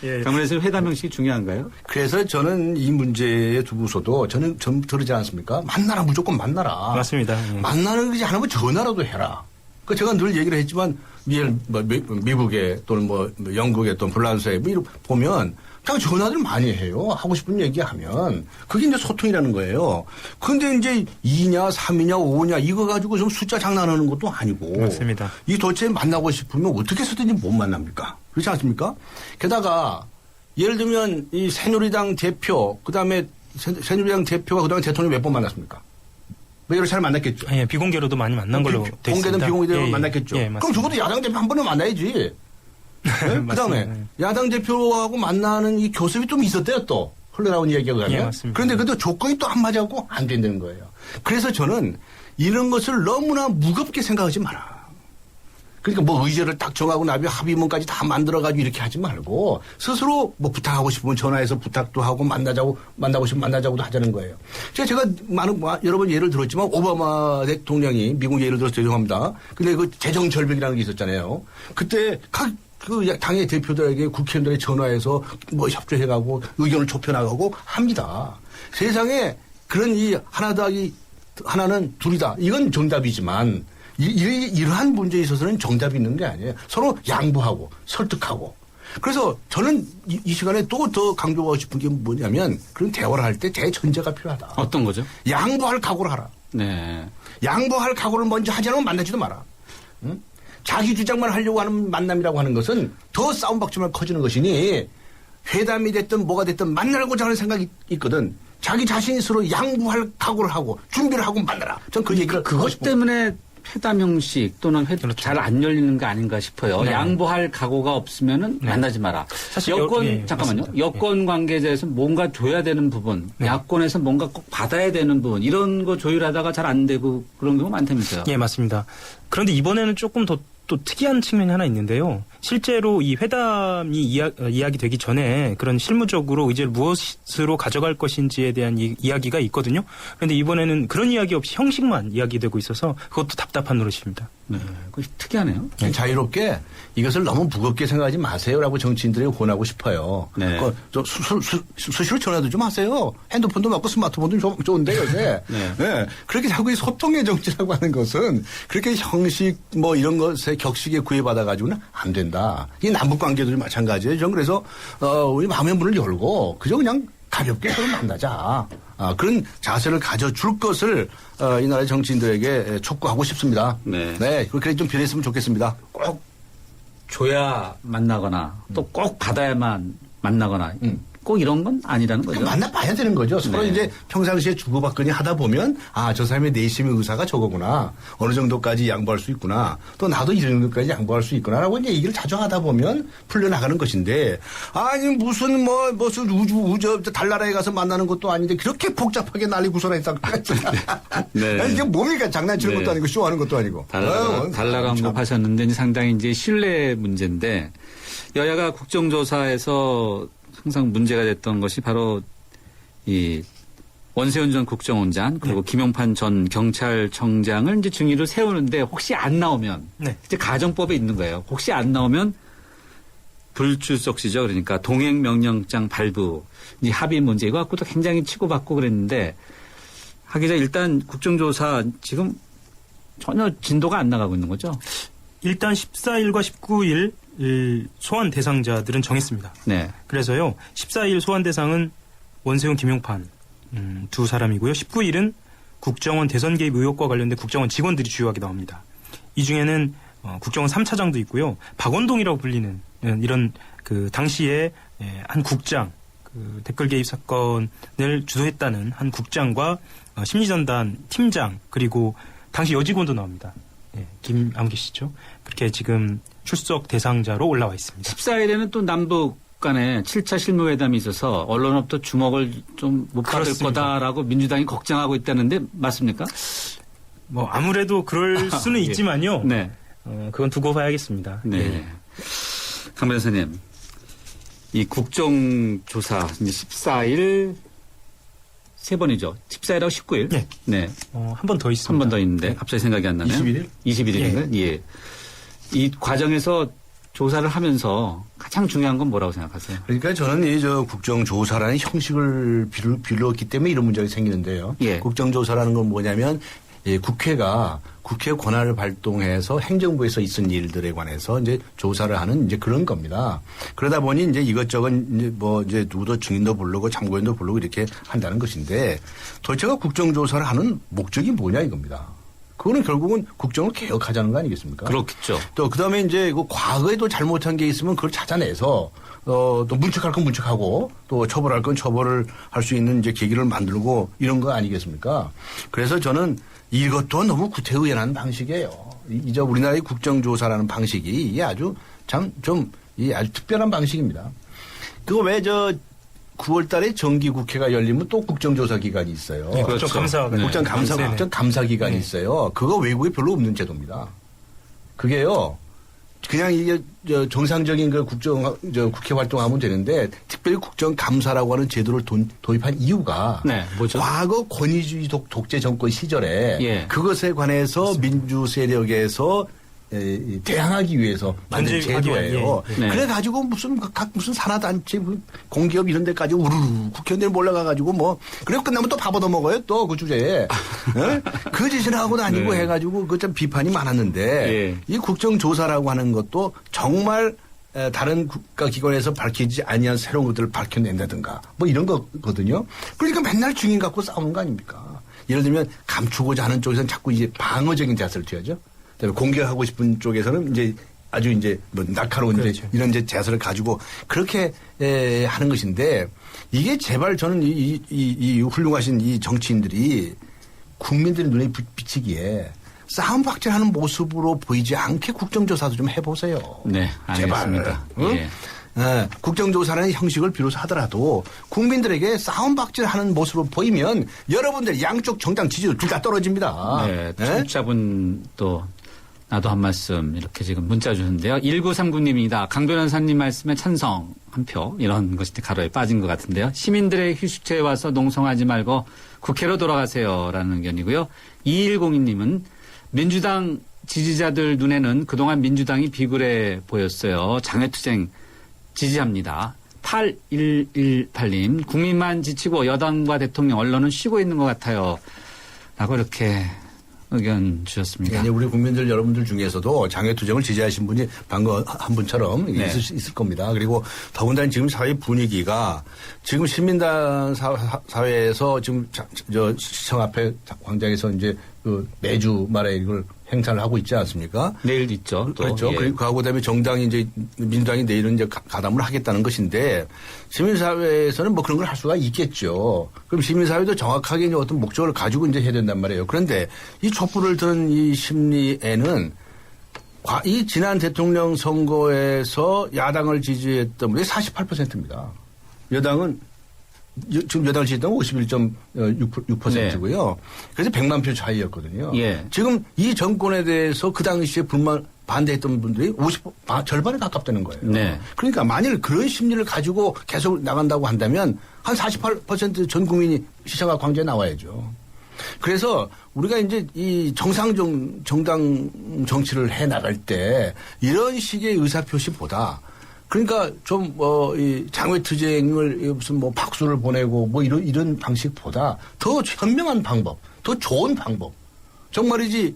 예. 강문에서 회담 형식이 중요한가요? 그래서 저는 이 문제에 두고서도 저는 좀 들으지 않습니까? 만나라, 무조건 만나라. 맞습니다. 예. 만나는 것이 않으면 전화라도 해라. 그 제가 늘 얘기를 했지만 미국에 또는 영국에 또는 불란서에 이렇게 보면 그냥 전화들 많이 해요. 하고 싶은 얘기하면 그게 이제 소통이라는 거예요. 그런데 이제 2냐 3이냐 5냐 이거 가지고 좀 숫자 장난하는 것도 아니고. 맞습니다. 이 도대체 만나고 싶으면 어떻게 해서든지 못 만납니까? 그렇지 않습니까? 게다가 예를 들면 이 새누리당 대표 그다음에 새누리당 대표가 그다음에 대통령 몇 번 만났습니까? 여러 차례 만났겠죠. 예, 비공개로도 많이 만난 걸로 돼 있습니다. 공개든 비공개든 만났겠죠. 그럼 적어도 야당 대표 한 번은 만나야지. 네? 그다음에 야당 대표하고 만나는 이 교섭이 좀 있었대요 또. 흘러나온 얘기가 그러면. 예, 맞습니다. 그런데 그것도 조건이 또 안 맞아갖고 안 된다는 거예요. 그래서 저는 이런 것을 너무나 무겁게 생각하지 마라. 그러니까 의제를 딱 정하고 나비 합의문까지 다 만들어가지고 이렇게 하지 말고 스스로 부탁하고 싶으면 전화해서 부탁도 하고 만나고 싶으면 만나자고도 하자는 거예요. 제가 여러 번 예를 들었지만 오바마 대통령이 미국 예를 들어서 죄송합니다. 근데 그 재정 절벽이라는 게 있었잖아요. 그때 그 당의 대표들에게 국회의원들에 전화해서 협조해가고 의견을 좁혀나가고 합니다. 세상에 그런 이 하나 더하기 하나는 둘이다. 이건 정답이지만 이러한 문제에 있어서는 정답이 있는 게 아니에요. 서로 양보하고 설득하고. 그래서 저는 이 시간에 또 더 강조하고 싶은 게 뭐냐면 그런 대화를 할 때 대전제가 필요하다. 어떤 거죠? 양보할 각오를 하라. 네. 양보할 각오를 먼저 하지 않으면 만나지도 마라. 응? 자기 주장만 하려고 하는 만남이라고 하는 것은 더 싸움박질만 커지는 것이니 회담이 됐든 뭐가 됐든 만나고자 하는 생각이 있거든. 자기 자신이 스스로 양보할 각오를 하고 준비를 하고 만나라. 전 그 얘기를 하고 그것 싶어요. 때문에 회담 형식 또는 잘 안 열리는 거 아닌가 싶어요. 네. 양보할 각오가 없으면은 만나지 마라. 사실 여권 예, 잠깐만요. 맞습니다. 여권 관계자에서 뭔가 줘야 되는 부분, 야권에서 뭔가 꼭 받아야 되는 부분 이런 거 조율하다가 잘 안 되고 그런 경우 많다면서요. 예, 맞습니다. 그런데 이번에는 조금 더 또 특이한 측면이 하나 있는데요. 실제로 이 회담이 이야기되기 전에 그런 실무적으로 의제를 무엇으로 가져갈 것인지에 대한 이야기가 있거든요. 그런데 이번에는 그런 이야기 없이 형식만 이야기되고 있어서 그것도 답답한 노릇입니다. 네, 그거 특이하네요. 자유롭게 이것을 너무 무겁게 생각하지 마세요라고 정치인들에게 권하고 싶어요. 네. 수시로 전화도 좀 하세요. 핸드폰도 맞고 스마트폰도 좋은데 요새. 네. 네. 그렇게 자꾸 이 소통의 정치라고 하는 것은 그렇게 형식 뭐 이런 것에 격식에 구애받아 가지고는 안 된다. 이 남북 관계도 마찬가지예요. 전 그래서 우리 마음의 문을 열고 그저 그냥 가볍게 서로 만나자. 그런 자세를 가져줄 것을 이 나라의 정치인들에게 촉구하고 싶습니다. 네. 네, 그렇게 좀 변했으면 좋겠습니다. 꼭 줘야 만나거나 또 꼭 받아야만 만나거나 꼭 이런 건 아니라는 거죠. 만나봐야 되는 거죠. 서로 네. 이제 평상시에 주고받거니 하다 보면 저 사람의 내심의 의사가 저거구나. 어느 정도까지 양보할 수 있구나. 또 나도 이 정도까지 양보할 수 있구나라고 이제 얘기를 자주 하다 보면 풀려나가는 것인데 아니 무슨 우주 달나라에 가서 만나는 것도 아닌데 그렇게 복잡하게 난리구설에 있다. 네. 이게 뭡니까? 장난치는 네. 것도 아니고 쇼하는 것도 아니고. 달나라 언급하셨는데 상당히 이제 신뢰 문제인데 여야가 국정조사에서 항상 문제가 됐던 것이 바로 이 원세훈 전 국정원장 그리고 김용판 전 경찰청장을 이제 중위로 세우는데 혹시 안 나오면 이제 가정법에 있는 거예요. 혹시 안 나오면 불출석 시죠. 그러니까 동행 명령장 발부 이 합의 문제 이거 갖고도 굉장히 치고받고 그랬는데 하 기자 일단 국정조사 지금 전혀 진도가 안 나가고 있는 거죠. 일단 14일과 19일 소환 대상자들은 정했습니다. 네. 그래서요. 14일 소환 대상은 원세훈, 김용판 두 사람이고요. 19일은 국정원 대선 개입 의혹과 관련된 국정원 직원들이 주요하게 나옵니다. 이 중에는 국정원 3차장도 있고요. 박원동이라고 불리는 이런 그 당시에 한 국장 그 댓글 개입 사건을 주도했다는 한 국장과 심리전단 팀장 그리고 당시 여직원도 나옵니다. 김암기 씨죠. 그렇게 지금 출석 대상자로 올라와 있습니다. 14일에는 또 남북 간에 7차 실무회담이 있어서 언론으로부터 주목을 좀 못 받을 그렇습니다. 거다라고 민주당이 걱정하고 있다는데 맞습니까? 뭐 아무래도 그럴 수는 예. 있지만요. 네. 그건 두고 봐야겠습니다. 네. 강 변호사님, 이 국정조사 이제 14일 세 번이죠. 14일하고 19일. 네. 네. 한 번 더 있습니다. 한 번 더 있는데 갑자기 생각이 안 나네요. 21일? 21일인가요? 예. 이 과정에서 조사를 하면서 가장 중요한 건 뭐라고 생각하세요? 그러니까 저는 이 국정조사라는 형식을 빌렸기 때문에 이런 문제가 생기는데요. 예. 국정조사라는 건 뭐냐면 국회가 국회 권한을 발동해서 행정부에서 있은 일들에 관해서 이제 조사를 하는 이제 그런 겁니다. 그러다 보니 이제 이것저것 이제 누구도 증인도 부르고 참고인도 부르고 이렇게 한다는 것인데 도대체가 국정조사를 하는 목적이 뭐냐 이겁니다. 그거는 결국은 국정을 개혁하자는 거 아니겠습니까? 그렇겠죠. 또 그다음에 이제 과거에도 잘못한 게 있으면 그걸 찾아내서 또 문책할 건 문책하고 또 처벌할 건 처벌을 할 수 있는 이제 계기를 만들고 이런 거 아니겠습니까? 그래서 저는 이것도 너무 구태의연한 방식이에요. 이제 우리나라의 국정조사라는 방식이 이게 아주 참 좀 아주 특별한 방식입니다. 그거 왜 9월 달에 정기국회가 열리면 또 국정조사 기간이 있어요. 네, 그렇죠. 국정감사 기간이 있어요. 그거 외국에 별로 없는 제도입니다. 그게요. 그냥 이게 정상적인 그 국회 활동하면 되는데 특별히 국정감사라고 하는 제도를 도입한 이유가 뭐죠? 과거 권위주의 독재 정권 시절에 그것에 관해서 민주 세력에서 대항하기 위해서 만든 제도예요. 그래가지고 무슨 산하단체 공기업 이런 데까지 우르르 국회의원들 몰려가가지고 그래고 끝나면 또 밥 얻어 먹어요 또 그 주제에. 그 짓을 하고 다니고 해가지고 그 좀 비판이 많았는데 이 국정조사라고 하는 것도 정말 다른 국가기관에서 밝히지 아니한 새로운 것들을 밝혀낸다든가 이런 거거든요. 그러니까 맨날 증인 갖고 싸우는 거 아닙니까? 예를 들면 감추고자 하는 쪽에서는 자꾸 이제 방어적인 자세를 취하죠. 공격하고 싶은 쪽에서는 이제 아주 이제 뭐 날카로운 그렇죠. 이런 이제 자세를 가지고 그렇게 하는 것인데 이게 제발 저는 이 훌륭하신 이 정치인들이 국민들의 눈에 비치기에 싸움박질하는 모습으로 보이지 않게 국정조사도 좀 해보세요. 네, 알겠습니다. 제발. 응? 예. 국정조사라는 형식을 비로소 하더라도 국민들에게 싸움박질하는 모습으로 보이면 여러분들 양쪽 정당 지지율 둘 다 떨어집니다. 네, 청취자분 또 나도 한 말씀 이렇게 지금 문자 주셨는데요. 1939님입니다. 강 변호사님 말씀에 찬성 한 표 이런 것이 가로에 빠진 것 같은데요. 시민들의 휴식처에 와서 농성하지 말고 국회로 돌아가세요라는 의견이고요. 2102님은 민주당 지지자들 눈에는 그동안 민주당이 비굴해 보였어요. 장외투쟁 지지합니다. 8118님 국민만 지치고 여당과 대통령 언론은 쉬고 있는 것 같아요. 라고 이렇게 의견 주셨습니다. 네, 우리 국민들 여러분들 중에서도 장외투쟁을 지지하신 분이 방금 한 분처럼 네. 있을 겁니다. 그리고 더군다나 지금 사회 분위기가 지금 시민당 사회에서 지금 저 시청 앞에 광장에서 이제 그 매주 말에 이걸 행사를 하고 있지 않습니까? 내일 있죠. 또. 그렇죠. 예. 그리고 그다음에 정당이 이제 민주당이 내일은 이제 가담을 하겠다는 것인데 시민사회에서는 뭐 그런 걸 할 수가 있겠죠. 그럼 시민사회도 정확하게 이제 어떤 목적을 가지고 이제 해야 된단 말이에요. 그런데 이 촛불을 든 이 심리에는 이 지난 대통령 선거에서 야당을 지지했던 분이 48%입니다. 여당은 지금 여당을 지지했던 51.6%고요. 그래서 100만 표 차이였거든요. 예. 지금 이 정권에 대해서 그 당시에 반대했던 분들이 절반에 가깝다는 거예요. 네. 그러니까 만일 그런 심리를 가지고 계속 나간다고 한다면 한 48% 전 국민이 시청과 광주에 나와야죠. 그래서 우리가 이제 이 정당 정치를 해 나갈 때 이런 식의 의사표시보다 그러니까 좀 이 장외투쟁을 무슨 뭐 박수를 보내고 뭐 이런 방식보다 더 현명한 방법, 더 좋은 방법, 정말이지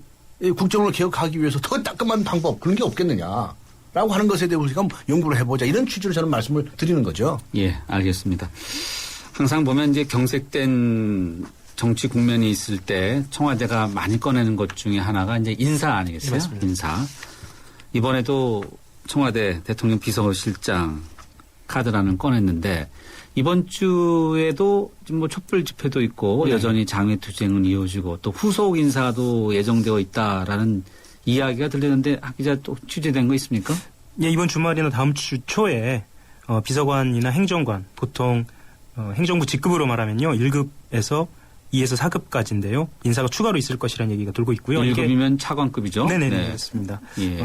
국정을 개혁하기 위해서 더 따끔한 방법 그런 게 없겠느냐라고 하는 것에 대해서 우리가 연구를 해보자 이런 취지로 저는 말씀을 드리는 거죠. 예, 알겠습니다. 항상 보면 이제 경색된 정치 국면이 있을 때 청와대가 많이 꺼내는 것 중에 하나가 이제 인사 아니겠어요? 네, 맞습니다. 인사. 이번에도 청와대 대통령 비서실장 카드란을 꺼냈는데 이번 주에도 지금 뭐 촛불 집회도 있고 네. 여전히 장외투쟁은 이어지고 또 후속 인사도 예정되어 있다라는 이야기가 들리는데 박 기자 또 취재된 거 있습니까? 예, 이번 주말이나 다음 주 초에 비서관이나 행정관 보통 행정부 직급으로 말하면요 1급에서 2에서 4급까지인데요. 인사가 추가로 있을 것이라는 얘기가 돌고 있고요. 1급이면 차관급이죠? 네네 네. 그렇습니다. 예.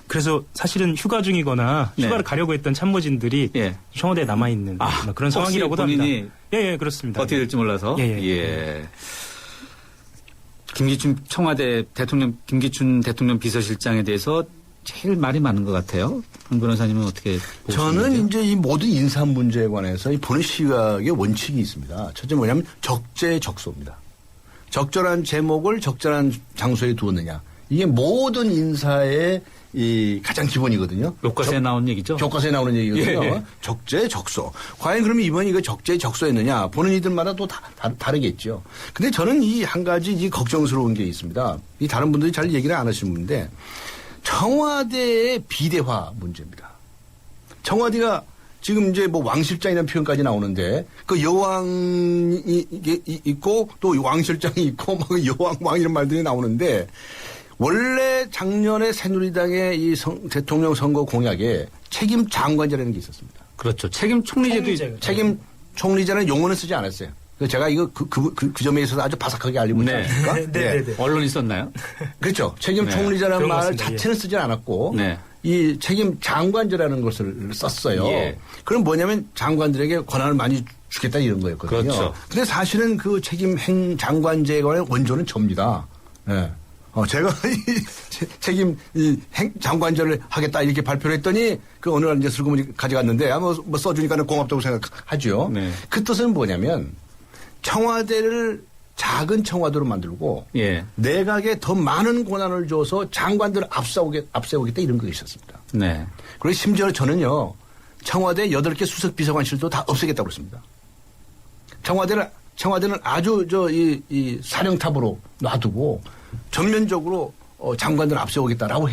그래서 사실은 휴가 중이거나 네. 휴가를 가려고 했던 참모진들이 예. 청와대에 남아있는 그런 상황이라고도 합니다. 예, 그렇습니다. 어떻게 될지 몰라서. 예. 청와대 김기춘 대통령 비서실장에 대해서 제일 말이 많은 것 같아요. 강 변호사님은 어떻게 보시는지요? 저는 이제 이 모든 인사 문제에 관해서 이 보는 시각의 원칙이 있습니다. 첫째 뭐냐면 적재적소입니다. 적절한 제목을 적절한 장소에 두었느냐. 이게 모든 인사의 이 가장 기본이거든요. 교과서에 나온 얘기죠? 교과서에 나오는 얘기거든요. 예. 적재적소. 과연 그러면 이번에 이거 적재적소였느냐. 보는 이들마다 또 다르겠죠. 근데 저는 이 한 가지 이 걱정스러운 게 있습니다. 이 다른 분들이 잘 얘기를 안 하시는 분인데 청와대의 비대화 문제입니다. 청와대가 지금 이제 뭐 왕실장이라는 표현까지 나오는데 그 여왕이 있고 또 왕실장이 있고 막 여왕 이런 말들이 나오는데 원래 작년에 새누리당의 이 대통령 선거 공약에 책임 장관제라는 게 있었습니다. 그렇죠. 책임 총리제도 책임 총리제는 용어는 쓰지 않았어요. 그래서 제가 이거 그 점에 있어서 아주 바삭하게 알리고 있지 않습니까? 네. 언론이 썼나요? 그렇죠. 책임 네. 총리제라는 말 같습니다. 자체는 쓰지 않았고 네. 이 책임 장관제라는 것을 썼어요. 예. 그럼 뭐냐면 장관들에게 권한을 많이 주겠다 이런 거였거든요. 그렇죠. 근데 사실은 그 책임 장관제에 관한 원조는 접니다. 예. 제가 책임 장관제를 하겠다 이렇게 발표를 했더니 그 어느 날 이제 슬그머니 가져갔는데 뭐 써주니까는 고맙다고 생각하죠. 네. 그 뜻은 뭐냐면 청와대를 작은 청와대로 만들고 예. 내각에 더 많은 권한을 줘서 장관들을 앞세우겠다 이런 거 있었습니다. 네. 그리고 심지어 저는요 청와대 8개 수석 비서관실도 다 없애겠다고 그랬습니다. 청와대는 아주 이 사령탑으로 놔두고 전면적으로 장관들 앞세우겠다라고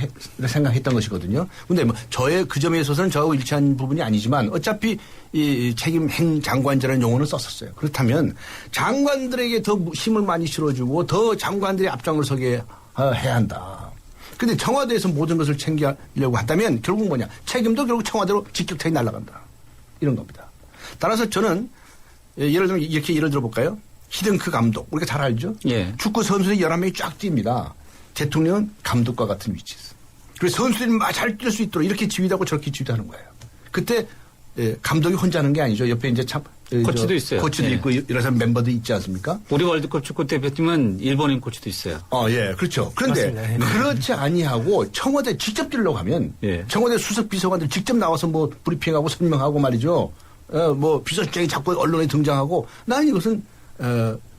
생각했던 것이거든요. 근데 뭐 저의 그 점에 있어서는 저하고 일치한 부분이 아니지만 어차피 이 책임 행장관제라는 용어는 썼었어요. 그렇다면 장관들에게 더 힘을 많이 실어주고 더 장관들이 앞장을 서게 해야 한다. 근데 청와대에서 모든 것을 챙기려고 한다면 결국 뭐냐. 책임도 결국 청와대로 직격탄이 날아간다. 이런 겁니다. 따라서 저는 예를 들면 이렇게 예를 들어볼까요? 히딩크 감독. 우리가 잘 알죠? 예. 축구 선수들이 11명이 쫙 뜁니다. 대통령은 감독과 같은 위치에서. 그래서 선수들이 잘 뛸 수 있도록 이렇게 지휘하고 저렇게 지휘하는 거예요. 그때 감독이 혼자 하는 게 아니죠. 옆에 이제 코치도 있어요. 코치도 예. 있고 여러 사람 멤버도 있지 않습니까? 우리 월드컵 축구 대표팀은 일본인 코치도 있어요. 예, 그렇죠. 그런데 맞습니다. 그렇지 아니하고 청와대 직접 뛰려고 하면 예. 청와대 수석 비서관들 직접 나와서 뭐 브리핑하고 설명하고 말이죠. 뭐 비서실장이 자꾸 언론에 등장하고 나는 이것은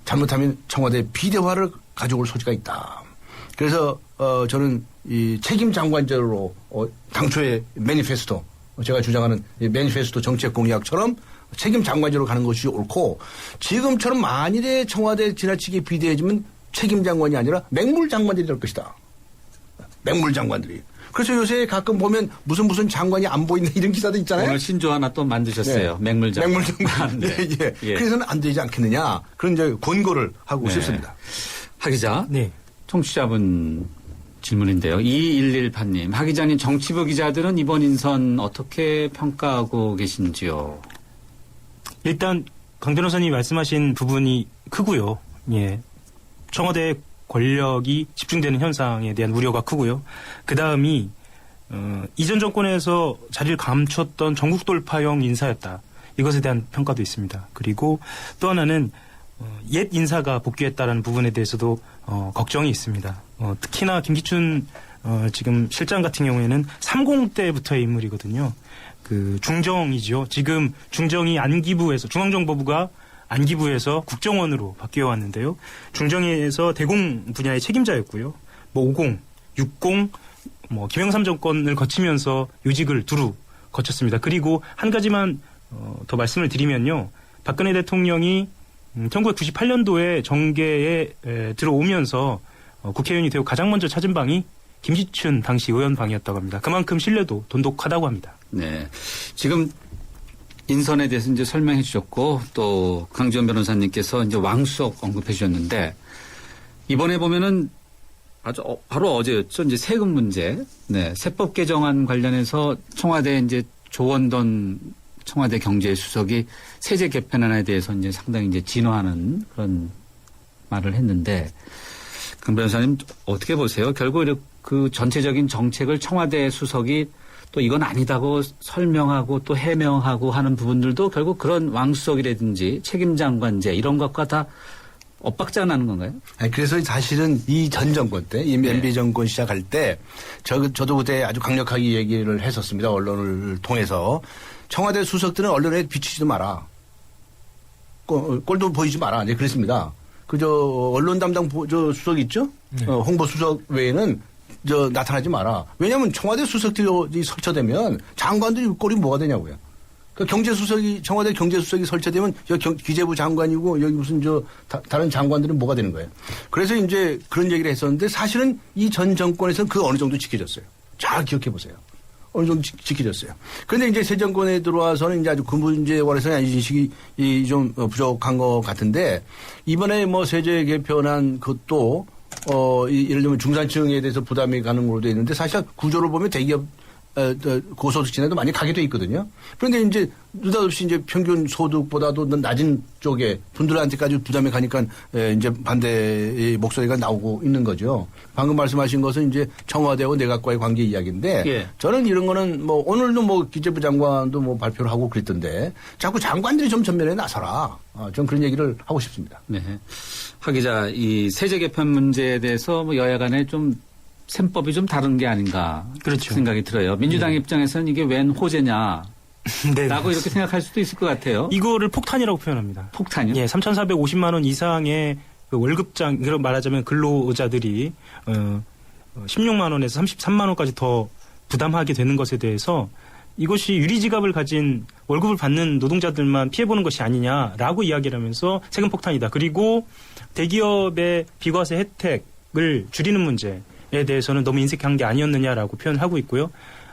잘못하면 청와대 비대화를 가져올 소지가 있다. 그래서 저는 이 책임 장관제로 당초의 매니페스토 제가 주장하는 매니페스토 정책 공약처럼 책임 장관제로 가는 것이 옳고 지금처럼 만일에 청와대 지나치게 비대해지면 책임 장관이 아니라 맹물 장관들이 될 것이다. 맹물 장관들이. 그래서 요새 가끔 보면 무슨 장관이 안 보이는 이런 기사도 있잖아요. 오늘 신조 하나 또 만드셨어요. 네. 맹물 장관. 맹물 장관. 네. 예. 예. 그래서는 안 되지 않겠느냐. 그런 이제 권고를 하고 네. 싶습니다. 하 기자. 네. 청취자분 질문인데요. 2218님. 하 기자님, 정치부 기자들은 이번 인선 어떻게 평가하고 계신지요? 일단 강 변호사님이 말씀하신 부분이 크고요. 예. 청와대 권력이 집중되는 현상에 대한 우려가 크고요. 그 다음이 이전 정권에서 자리를 감췄던 전국 돌파형 인사였다. 이것에 대한 평가도 있습니다. 그리고 또 하나는 옛 인사가 복귀했다라는 부분에 대해서도 걱정이 있습니다. 특히나 김기춘 지금 실장 같은 경우에는 30대부터의 인물이거든요. 그 중정이죠. 지금 중정이 안기부에서 중앙정보부가 안기부에서 국정원으로 바뀌어 왔는데요. 중정에서 대공 분야의 책임자였고요. 뭐 50, 60, 뭐 김영삼 정권을 거치면서 요직을 두루 거쳤습니다. 그리고 한 가지만 더 말씀을 드리면요. 박근혜 대통령이 1998년도에 정계에 들어오면서 국회의원이 되고 가장 먼저 찾은 방이 김기춘 당시 의원 방이었다고 합니다. 그만큼 신뢰도 돈독하다고 합니다. 네. 지금 인선에 대해서 이제 설명해 주셨고 또 강지원 변호사님께서 이제 왕수석 언급해 주셨는데 이번에 보면은 아주 바로 어제였죠. 이제 세금 문제. 네. 세법 개정안 관련해서 청와대 이제 조원돈 청와대 경제수석이 세제 개편안에 대해서 이제 상당히 이제 진화하는 그런 말을 했는데 강 변호사님 어떻게 보세요? 결국 그 전체적인 정책을 청와대 수석이 또 이건 아니다고 설명하고 또 해명하고 하는 부분들도 결국 그런 왕수석이라든지 책임장관제 이런 것과 다 엇박자가 나는 건가요? 아니, 그래서 사실은 이 전 정권 때, 이 MB 정권 시작할 때, 저도 그때 아주 강력하게 얘기를 했었습니다. 언론을 통해서. 청와대 수석들은 언론에 비치지도 마라. 꼴도 보이지 마라. 네, 그랬습니다. 언론 담당 수석 있죠? 네. 홍보 수석 외에는 나타나지 마라. 왜냐하면 청와대 수석들이 설쳐되면 장관들이 꼴이 뭐가 되냐고요. 그 청와대 경제수석이 설치되면 기재부 장관이고 여기 무슨 다른 장관들은 뭐가 되는 거예요. 그래서 이제 그런 얘기를 했었는데 사실은 이 전 정권에서는 그 어느 정도 지켜졌어요. 잘 기억해 보세요. 어느 정도 지켜졌어요. 그런데 이제 새 정권에 들어와서는 이제 아주 그 문제에 관해서는 인식이 좀 부족한 것 같은데 이번에 뭐 세제 개편한 것도 예를 들면 중산층에 대해서 부담이 가는 걸로 되어 있는데 사실 구조를 보면 대기업 고소득층에도 많이 가게 돼 있거든요. 그런데 이제 느닷없이 이제 평균 소득보다도 낮은 쪽에 분들한테까지 부담이 가니까 이제 반대의 목소리가 나오고 있는 거죠. 방금 말씀하신 것은 이제 청와대와 내각과의 관계 이야기인데 예. 저는 이런 거는 뭐 오늘도 뭐 기재부 장관도 뭐 발표를 하고 그랬던데 자꾸 장관들이 좀 전면에 나서라. 전 그런 얘기를 하고 싶습니다. 네. 하 기자, 이 세제 개편 문제에 대해서 뭐 여야 간에 좀 셈법이 좀 다른 게 아닌가 그렇죠. 생각이 들어요. 민주당 입장에서는 이게 웬 호재냐 네. 라고 이렇게 생각할 수도 있을 것 같아요. 이거를 폭탄이라고 표현합니다. 폭탄이요? 예, 3,450만 원 이상의 그 월급장, 그런 말하자면 근로자들이 16만 원에서 33만 원까지 더 부담하게 되는 것에 대해서 이것이 유리지갑을 가진 월급을 받는 노동자들만 피해보는 것이 아니냐라고 이야기를 하면서 세금 폭탄이다. 그리고 대기업의 비과세 혜택을 줄이는 문제, 대해서는 너무 인색한 게 아니었느냐라고 표현을 하고 있고요.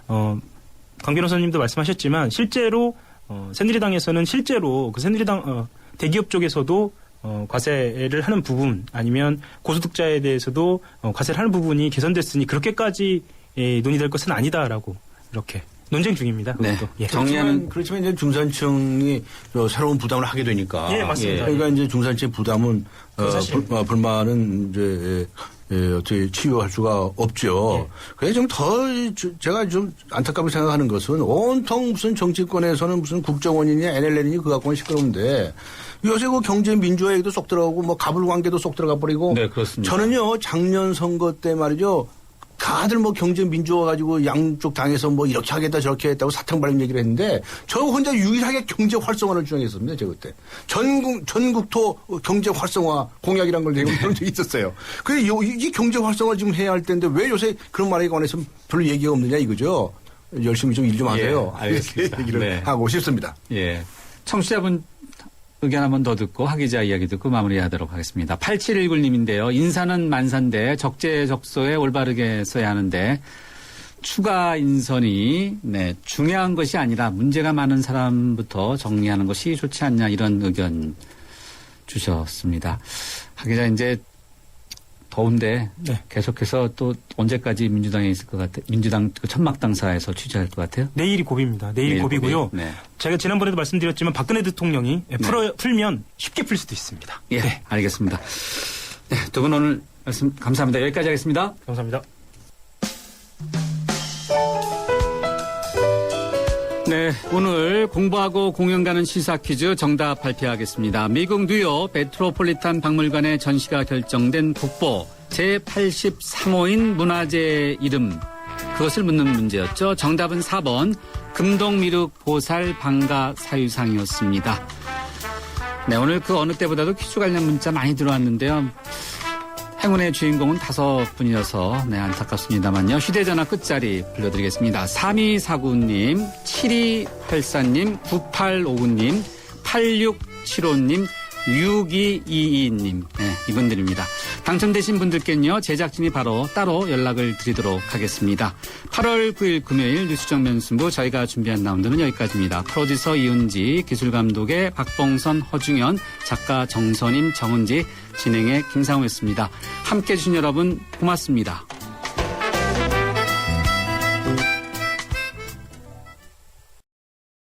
강 변호사님도 말씀하셨지만 실제로 새누리당에서는 실제로 그 새누리당 대기업 쪽에서도 과세를 하는 부분 아니면 고소득자에 대해서도 과세를 하는 부분이 개선됐으니 그렇게까지 논의될 것은 아니다라고 이렇게 논쟁 중입니다. 네. 예. 그렇지만 이제 중산층이 새로운 부담을 하게 되니까. 예, 맞습니다. 그러니까 이제 중산층 부담은 불만은 이제 어떻게 치유할 수가 없죠. 그래서 좀 더 제가 좀 안타깝게 생각하는 것은 온통 무슨 정치권에서는 무슨 국정원이냐 NLL이니 그거 갖고는 시끄러운데 요새 그 경제 민주화 얘기도 쏙 들어가고 뭐 가불 관계도 쏙 들어가 버리고. 네, 그렇습니다. 저는요 작년 선거 때 말이죠. 다들 뭐 경제 민주화 가지고 양쪽 당에서 뭐 이렇게 하겠다 저렇게 했다고 사탕 발림 얘기를 했는데 저 혼자 유일하게 경제 활성화를 주장했습니다. 제가 그때. 전국토 경제 활성화 공약이란 걸 내고 그런 적이 있었어요. 그래 이 경제 활성화 지금 해야 할 텐데 왜 요새 그런 말에 관해서 별로 얘기가 없느냐 이거죠. 열심히 좀 일 좀 하세요. 예, 알겠습니다. 얘기를 네. 하고 싶습니다. 예. 청취자분 의견 한번 더 듣고 하기자 이야기 듣고 마무리하도록 하겠습니다. 8719님인데요. 인사는 만사인데 적재적소에 올바르게 써야 하는데 추가 인선이 중요한 것이 아니라 문제가 많은 사람부터 정리하는 것이 좋지 않냐 이런 의견 주셨습니다. 하기자 이제 더운데 계속해서 또 언제까지 민주당에 있을 것 같아요? 민주당 그 천막당사에서 취재할 것 같아요? 내일이 고비입니다. 내일 고비고요. 네. 제가 지난번에도 말씀드렸지만 박근혜 대통령이 풀면 쉽게 풀 수도 있습니다. 예, 네. 알겠습니다. 네, 두 분 오늘 말씀 감사합니다. 여기까지 하겠습니다. 감사합니다. 네, 오늘 공부하고 공연 가는 시사 퀴즈 정답 발표하겠습니다. 미국 뉴욕 메트로폴리탄 박물관의 전시가 결정된 국보 제83호인 문화재 이름 그것을 묻는 문제였죠. 정답은 4번 금동미륵 보살 방가 사유상이었습니다. 네, 오늘 그 어느 때보다도 퀴즈 관련 문자 많이 들어왔는데요. 행운의 주인공은 5분이어서 안타깝습니다만요. 휴대전화 끝자리 불러드리겠습니다. 3249님, 7284님, 9859님, 8675님, 6222님 이분들입니다. 당첨되신 분들께는요. 제작진이 바로 따로 연락을 드리도록 하겠습니다. 8월 9일 금요일 뉴스정면승부 저희가 준비한 라운드는 여기까지입니다. 프로듀서 이은지, 기술감독의 박봉선, 허중현, 작가 정선임, 정은지, 진행의 김상우였습니다. 함께해 주신 여러분 고맙습니다.